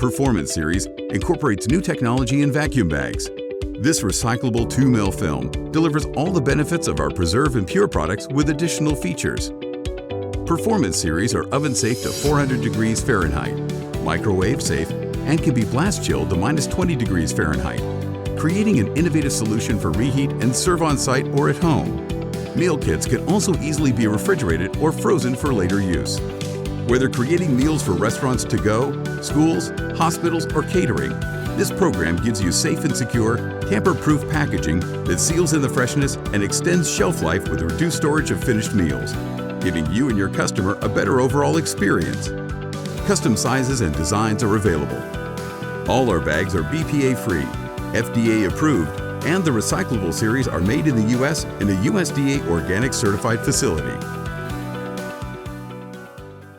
Performance Series incorporates new technology in vacuum bags. This recyclable 2mm film delivers all the benefits of our Preserve and Pure products with additional features. Performance Series are oven safe to 400 degrees Fahrenheit, microwave safe, and can be blast chilled to -20 degrees Fahrenheit, creating an innovative solution for reheat and serve on site or at home. Meal kits can also easily be refrigerated or frozen for later use. Whether creating meals for restaurants to go, schools, hospitals, or catering, this program gives you safe and secure, tamper-proof packaging that seals in the freshness and extends shelf life with reduced storage of finished meals, giving you and your customer a better overall experience. Custom sizes and designs are available. All our bags are BPA-free, FDA-approved, and the recyclable series are made in the U.S. in a USDA organic certified facility.